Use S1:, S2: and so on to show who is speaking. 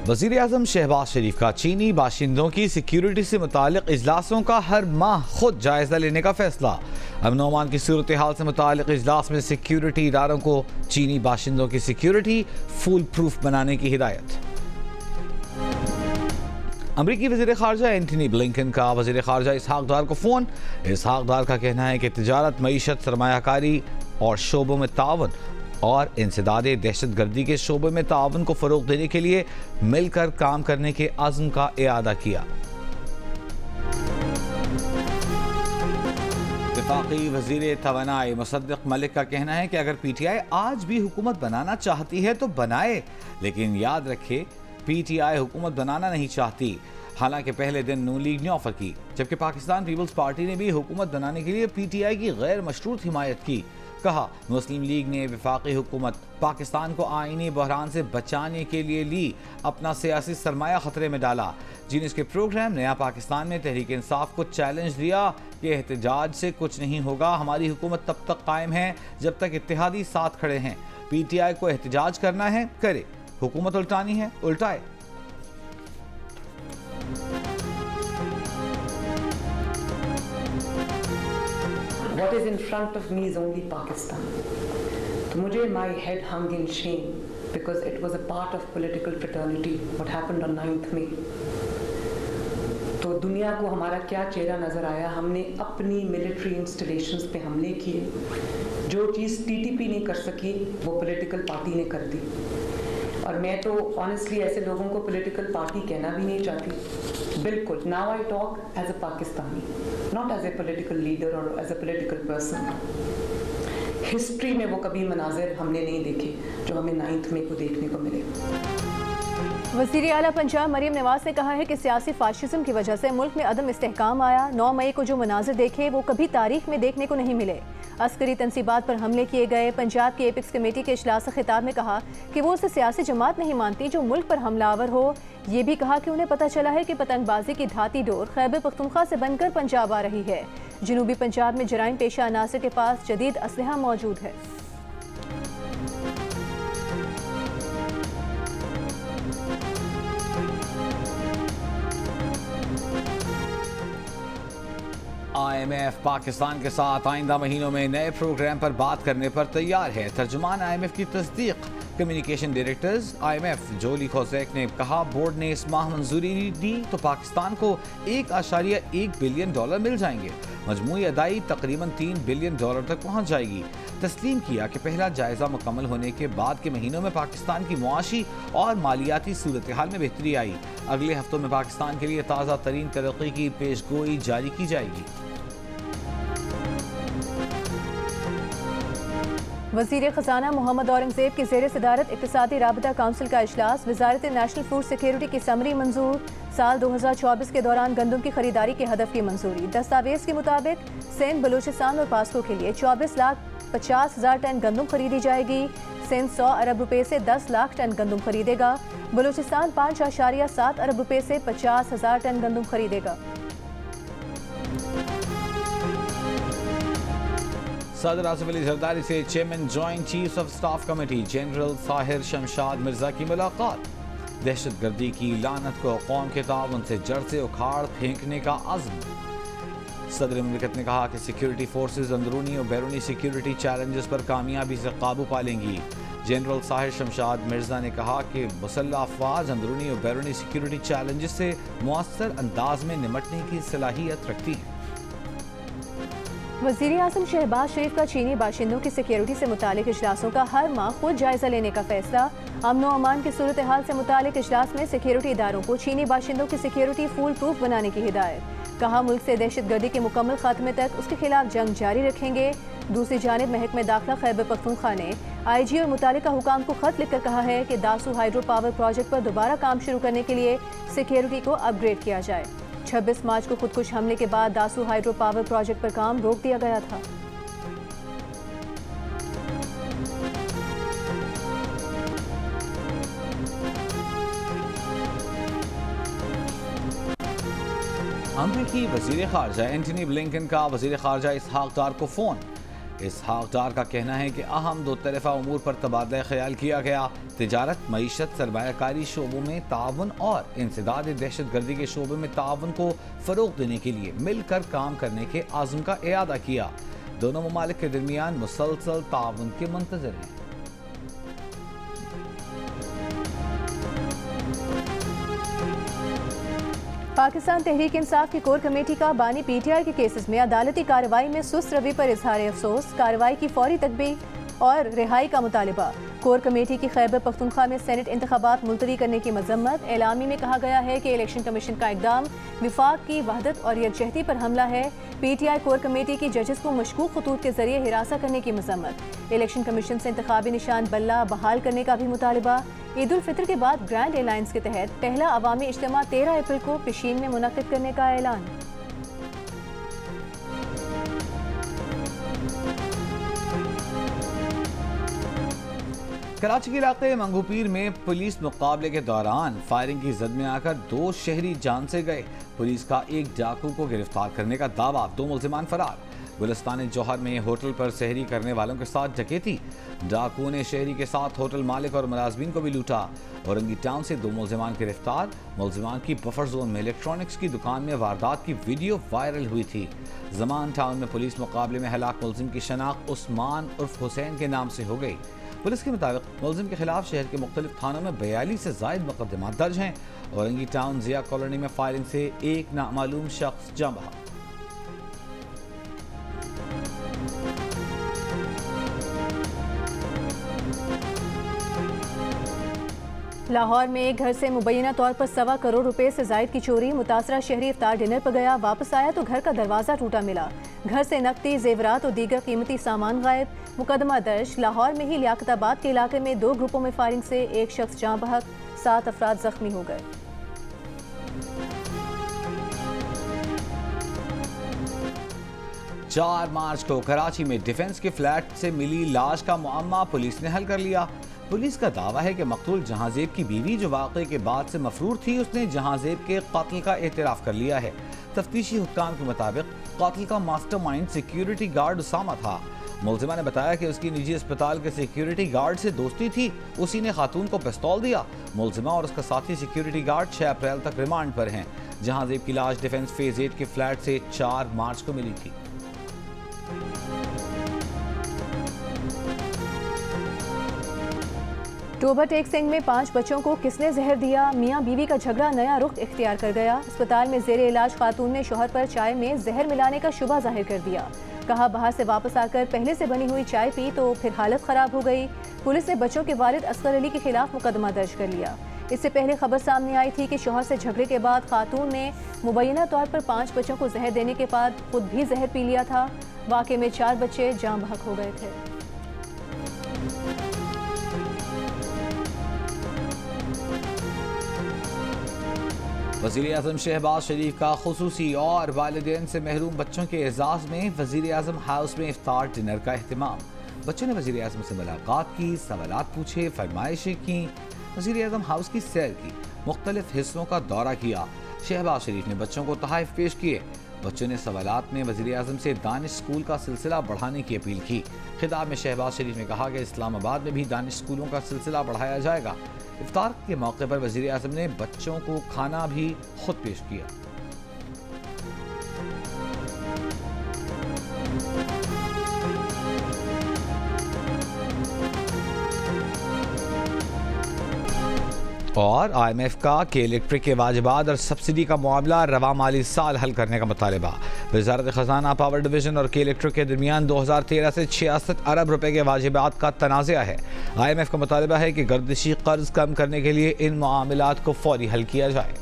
S1: वज़ीर आज़म शहबाज शरीफ का चीनी बाशिंदों की सिक्योरिटी से मुतालिक इजलासों का हर माह खुद जायजा लेने का फैसला। अमन और अमान की सूरत हाल से मुतालिक इजलास में सिक्योरिटी इदारों को चीनी बाशिंदों की सिक्योरिटी फुल प्रूफ बनाने की हिदायत। अमरीकी वज़ीर ख़ारजा एंटनी ब्लिंकन का वज़ीर ख़ारजा इसहाक डार को फ़ोन। इसहाक डार का कहना है कि तिजारत, मईशत, सरमायाकारी और शोबों में तावन और इंसदादे दहशतगर्दी के शोबे में तावन को फ़रोग़ देने के लिए मिलकर काम करने के अज़्म का इआदा किया। वफाकी वज़ीर तवानाई मुसद्दिक़ मलिक का कहना है कि अगर PTI आज भी हुकूमत बनाना चाहती है तो बनाए, लेकिन याद रखे PTI हुकूमत बनाना नहीं चाहती। हालांकि पहले दिन नून लीग ने ऑफर की, जबकि पाकिस्तान पीपल्स पार्टी ने भी हुकूमत बनाने के लिए PTI की गैर मशरूत हिमायत की। कहा, मुस्लिम लीग ने वफाकी हुकूमत पाकिस्तान को आईनी बहरान से बचाने के लिए ली, अपना सियासी सरमाया खतरे में डाला। जीनिस के प्रोग्राम नया पाकिस्तान में तहरीक इंसाफ को चैलेंज दिया कि एहतजाज से कुछ नहीं होगा, हमारी हुकूमत तब तक कायम है जब तक इत्तेहादी साथ खड़े हैं। PTI को एहतजाज करना है करे, हुकूमत उल्टानी है उल्टाए।
S2: What is in front of me is only Pakistan. तो मुझे my head hung in shame because it was a part of political fraternity what happened on 9th May. तो दुनिया को हमारा क्या चेहरा नज़र आया। हमने अपनी मिलिट्री इंस्टॉलेशंस पे हमले किए। जो चीज़ TTP नहीं कर सकी वो पॉलिटिकल पार्टी ने कर दी। और मैं तो ऑनेस्टली ऐसे लोगों को पॉलिटिकल पार्टी कहना भी नहीं चाहती। बिल्कुल, now I talk as a Pakistani, not as a political leader और as a political person. History में वो कभी मनाजिर हमने नहीं देखे जो हमें 9th मई को देखने को मिले।
S3: वज़ीर आला पंजाब मरीम नवाज ने कहा है कि सियासी फाशिज्म की वजह से मुल्क में अदम इस्तेहकाम आया। 9 मई को जो मनाजिर देखे वो कभी तारीख में देखने को नहीं मिले। अस्करी तनसीबात पर हमले किए गए। पंजाब की एपिक्स कमेटी के इजलास से खिताब में कहा कि वो उसे सियासी जमात नहीं मानती जो मुल्क पर हमलावर हो। ये भी कहा कि उन्हें पता चला है कि पतंगबाजी की धाती डोर खैबर पख्तूनख्वा से बनकर पंजाब आ रही है। जनूबी पंजाब में जराइम पेशा अनासर के पास जदीद असलहा मौजूद है।
S1: IMF पाकिस्तान के साथ आइंदा महीनों में नए प्रोग्राम पर बात करने पर तैयार है। तर्जुमान IMF की तस्दीक। कम्युनिकेशन डायरेक्टर्स IMF जोली खोसैक ने कहा, बोर्ड ने इस माह मंजूरी दी तो पाकिस्तान को $1.1 बिलियन मिल जाएंगे। मजमूई अदाई तकरीबन $3 बिलियन तक पहुँच जाएगी। तस्लीम किया कि पहला जायजा मुकम्मल होने के बाद के महीनों में पाकिस्तान की मुआशी और मालियाती सूरत हाल में बेहतरी आई। अगले हफ्तों में पाकिस्तान के लिए ताज़ा तरीन तरक्की की पेशगोई जारी की जाएगी।
S3: वज़ीर ख़ज़ाना मोहम्मद औरंगज़ेब की ज़ेर सदारत इक़्तिसादी राबता काउंसिल का इजलास। वज़ारत नेशनल फूड सिक्योरिटी की समरी मंजूर। साल 2024 के दौरान गंदम की खरीदारी के हदफ की मंजूरी। दस्तावेज़ के मुताबिक सिंध, बलूचिस्तान और पास्को के लिए 24,50,000 टन गंदम खरीदी जाएगी। सिंध 100 अरब रुपए से 10 लाख टन गंदम खरीदेगा। बलूचिस्तान 5.7 अरब रुपए से 50,000 टन गंदम खरीदेगा।
S1: सदर आसिफ अली जरदारी से chairman joint chiefs of staff committee general Sahir Shamshad Mirza की मुलाकात। दहशतगर्दी की लानत को कौम के ताउन से जड़ से उखाड़ फेंकने का अज़्म। सदर मुमलिकत ने कहा कि सिक्योरिटी फोर्सेज अंदरूनी और बैरूनी सिक्योरिटी चैलेंजेस पर कामयाबी से काबू पा लेंगी। जनरल साहिर शमशाद मिर्जा ने कहा कि मुसल्लह अफवाज अंदरूनी और बैरूनी सिक्योरिटी चैलेंजेस से मुअस्सर अंदाज में निमटने की सलाहियत रखती है।
S3: वज़ीर आज़म शहबाज शरीफ का चीनी बाशिंदों की सिक्योरिटी से मुतालिक इजलासों का हर माह खुद जायजा लेने का फैसला। अमन और अमान की सूरत हाल से मुतालिक इजलास में सिक्योरिटी इदारों को चीनी बाशिंदों की सिक्योरिटी फुल प्रूफ बनाने की हिदायत। कहा, मुल्क से दहशतगर्दी के मुकम्मल खात्मे तक उसके खिलाफ जंग जारी रखेंगे। दूसरी जानिब महकमे दाखिला खैबर पख्तूनख्वा ने IG और मुतालिका हुकाम को खत लिखकर कहा है कि दासू हाइड्रो पावर प्रोजेक्ट पर दोबारा काम शुरू करने के लिए सिक्योरिटी को अपग्रेड किया जाए। 26 मार्च को खुदकुश हमले के बाद दासू हाइड्रो पावर प्रोजेक्ट पर काम रोक दिया गया था।
S1: अमरीकी वज़ीर ख़ारजा एंटनी ब्लिंकन का वज़ीर ख़ारजा इसहाक डार को फ़ोन। इसहाक डार का कहना है कि अहम दो तरफा उमूर पर तबादला ख्याल किया गया। तिजारत, मईशत, सरमायाकारी शोबों में ताउन और इंसदाद दहशत गर्दी के शोबे में ताउन को फ़रोग़ देने के लिए मिलकर काम करने के आज़म का इयादा किया। दोनों ममालिक के दरमियान मुसलसल ताउन के मुंतज़र हैं।
S3: पाकिस्तान तहरीक इंसाफ की कोर कमेटी का बानी पीटीआई के केसेस में अदालती कार्रवाई में सुस्त रवि पर इजहार अफसोस, कार्रवाई की फौरी तकबीर और रिहाई का मुतालिबा। कोर कमेटी की खैबर पख्तूनख्वा में सेनेट इंतखाबात मुलतवी करने की मजम्मत। एलामी में कहा गया है कि इलेक्शन कमीशन का इकदाम विफाक की वहदत और यकजहती पर हमला है। पीटीआई कोर कमेटी की जजेस को मशकूक खतूत के जरिए हिरासत करने की मजम्मत। इलेक्शन कमीशन से इंतखाबी निशान बल्ला बहाल करने का भी मुतालिबा। ईद उल फितर के बाद ग्रैंड एलायंस के तहत पहला अवामी इज्तिमा 13 अप्रैल को पिशीन में मुनक्किद करने का ऐलान।
S1: कराची के इलाके मंगूपीर में पुलिस मुकाबले के दौरान फायरिंग की जद में आकर 2 शहरी जान से गए। पुलिस का एक डाकू को गिरफ्तार करने का दावा, 2 मुल्जिमान फरार। गुलिस्तान जौहर में होटल पर सहरी करने वालों के साथ डकैती, डाकू ने शहरी के साथ होटल मालिक और मुलाजमीन को भी लूटा। औरंगी टाउन से 2 मुल्जिमान गिरफ्तार। मुल्जिमान की बफर जोन में इलेक्ट्रॉनिक्स की दुकान में वारदात की वीडियो वायरल हुई थी। जमान टाउन में पुलिस मुकाबले में हलाक मुल्जिम की शनाख्त उस्मान उर्फ हुसैन के नाम से हो गई। पुलिस के मुताबिक मुल्जिम के खिलाफ शहर के मुख्तलिफ थानों में 42 से जायद मुकदमा दर्ज हैं। औरंगी टाउन जिया कॉलोनी में फायरिंग से एक नामालूम शख्स जाँ बहा।
S3: लाहौर में एक घर से मुबैना तौर पर 1.25 करोड़ रुपए से जायद की चोरी। मुतासरा शहरी इफ्तार डिनर पर गया, वापस आया तो घर का दरवाज़ा टूटा मिला। घर से नकदी, जेवरात और दीगर कीमती सामान गायब। मुकदमा दर्ज। लाहौर में ही लियाकताबाद के इलाके में 2 ग्रुपों में फायरिंग से एक शख्स जाँ बहक, 7 अफराद जख्मी हो गए।
S1: 4 मार्च को कराची में डिफेंस के फ्लैट से मिली लाश का मुअम्मा पुलिस ने हल कर लिया। पुलिस का दावा है कि मकतूल जहांजेब की बीवी, जो वाक़े के बाद से मफरूर थी, उसने जहांजेब के कातिल का एतराफ़ कर लिया है। तफ्तीशी हुक्काम के मुताबिक कातिल का मास्टरमाइंड सिक्योरिटी गार्ड उसामा था। मुल्जिमा ने बताया कि उसकी निजी अस्पताल के सिक्योरिटी गार्ड से दोस्ती थी। उसी ने खातून को पिस्तौल दिया। मुल्जिमा और उसका साथी सिक्योरिटी गार्ड 6 अप्रैल तक रिमांड पर हैं। जहांजेब की लाश डिफेंस फेज 8 के फ्लैट से 4 मार्च को मिली थी।
S3: टोबा टेक सिंह में 5 बच्चों को किसने जहर दिया? मियां बीवी का झगड़ा नया रुख इख्तियार कर गया। अस्पताल में जेर इलाज खातून ने शौहर पर चाय में जहर मिलाने का शुबा जाहिर कर दिया। कहा बाहर से वापस आकर पहले से बनी हुई चाय पी तो फिर हालत खराब हो गई। पुलिस ने बच्चों के वालिद असगर अली के खिलाफ मुकदमा दर्ज कर लिया। इससे पहले खबर सामने आई थी कि शौहर से झगड़े के बाद खातून ने मुबैना तौर पर 5 बच्चों को जहर देने के बाद खुद भी जहर पी लिया था। वाक़े में 4 बच्चे जाँ बहक हो गए थे।
S1: वज़ीर आज़म शहबाज शरीफ का खुसूसी और वालिदैन से महरूम बच्चों के एजाज़ में वज़ीर आज़म हाउस में इफ्तार डिनर का अहतमाम। बच्चों ने वज़ीर आज़म से मुलाकात की, सवालात पूछे, फरमाइशें की। वज़ीर आज़म हाउस की सैर की, मुख्तलिफ हिस्सों का दौरा किया। शहबाज शरीफ ने बच्चों को तोहफ़े पेश किए। बच्चों ने सवालात में वज़ीर आज़म से दानिश स्कूल का सिलसिला बढ़ाने की अपील की। खिताब में शहबाज शरीफ ने कहा कि इस्लामाबाद में भी दानिश स्कूलों का सिलसिला बढ़ाया जाएगा। इफ्तार के मौके पर वज़ीर आज़म ने बच्चों को खाना भी खुद पेश किया। और IMF का के इलेक्ट्रिक के वाजिबात और सब्सिडी का मामला रवा माली साल हल करने का मुतालिबा। वज़ारत ख़ज़ाना, पावर डिवीज़न और के इलेक्ट्रिक के दरमियान 2013 से 66 अरब रुपए के वाजिबात का तनाज़ा है। IMF का मुतालिबा है कि गर्दिशी कर्ज कम करने के लिए इन मामलात को फौरी हल किया जाए।